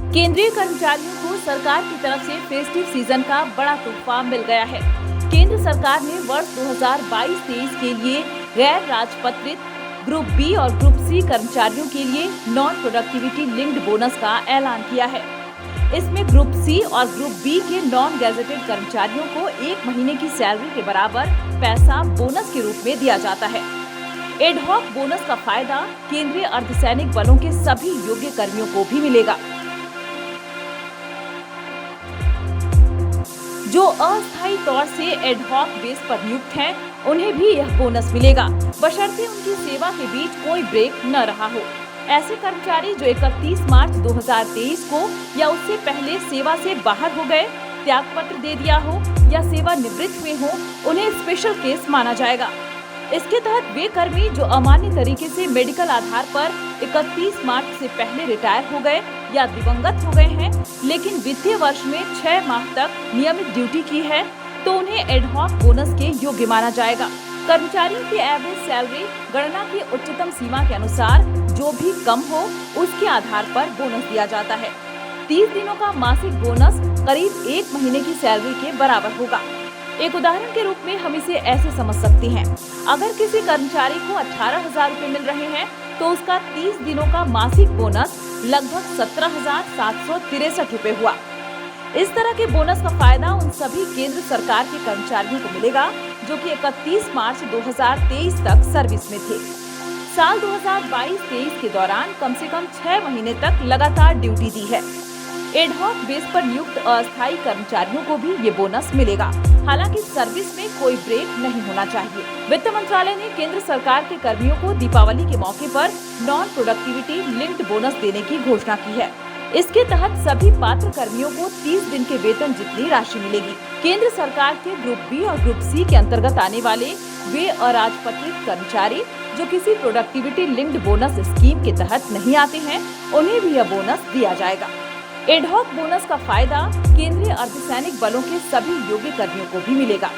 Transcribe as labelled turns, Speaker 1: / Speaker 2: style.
Speaker 1: केंद्रीय कर्मचारियों को सरकार की तरफ से फेस्टिव सीजन का बड़ा तोहफा मिल गया है। केंद्र सरकार ने वर्ष 2022-23 के लिए गैर राजपत्रित ग्रुप बी और ग्रुप सी कर्मचारियों के लिए नॉन प्रोडक्टिविटी लिंक्ड बोनस का ऐलान किया है। इसमें ग्रुप सी और ग्रुप बी के नॉन गैजेटेड कर्मचारियों को 1 महीने की सैलरी के बराबर पैसा बोनस के रूप में दिया जाता है। एडहॉक बोनस का फायदा केंद्रीय अर्धसैनिक बलों के सभी योग्य कर्मियों को भी मिलेगा। जो अस्थायी तौर से एडहॉक बेस पर नियुक्त हैं, उन्हें भी यह बोनस मिलेगा, बशर्ते उनकी सेवा के बीच कोई ब्रेक न रहा हो। ऐसे कर्मचारी जो 31 मार्च 2023 को या उससे पहले सेवा से बाहर हो गए, त्यागपत्र दे दिया हो या सेवानिवृत्त हुए हो, उन्हें स्पेशल केस माना जाएगा। इसके तहत वे कर्मी जो अमान्य तरीके से मेडिकल आधार पर 31 मार्च से पहले रिटायर हो गए या दिवंगत हो गए हैं, लेकिन वित्तीय वर्ष में 6 माह तक नियमित ड्यूटी की है, तो उन्हें एडहॉक बोनस के योग्य माना जाएगा। कर्मचारियों की एवरेज सैलरी गणना की उच्चतम सीमा के अनुसार जो भी कम हो, उसके आधार पर बोनस दिया जाता है। 30 दिनों का मासिक बोनस करीब 1 महीने की सैलरी के बराबर होगा। एक उदाहरण के रूप में हम इसे ऐसे समझ सकते हैं, अगर किसी कर्मचारी को 18,000 रुपए मिल रहे हैं, तो उसका 30 दिनों का मासिक बोनस लगभग 17,763 रुपए हुआ। इस तरह के बोनस का फायदा उन सभी केंद्र सरकार के कर्मचारियों को मिलेगा जो कि 31 मार्च 2023 तक सर्विस में थे। साल 2022-23 के दौरान कम से कम 6 महीने तक लगातार ड्यूटी दी है। एडहॉक बेस पर नियुक्त अस्थायी कर्मचारियों को भी ये बोनस मिलेगा, हालांकि सर्विस में कोई ब्रेक नहीं होना चाहिए। वित्त मंत्रालय ने केंद्र सरकार के कर्मियों को दीपावली के मौके पर नॉन प्रोडक्टिविटी लिंक्ड बोनस देने की घोषणा की है। इसके तहत सभी पात्र कर्मियों को 30 दिन के वेतन जितनी राशि मिलेगी। केंद्र सरकार के ग्रुप बी और ग्रुप सी के अंतर्गत आने वाले वे अराजपत्रित कर्मचारी जो किसी प्रोडक्टिविटी लिंक्ड बोनस स्कीम के तहत नहीं आते हैं, उन्हें भी यह बोनस दिया जाएगा। एडहॉक बोनस का फायदा केंद्रीय अर्धसैनिक बलों के सभी योग्य कर्मियों को भी मिलेगा।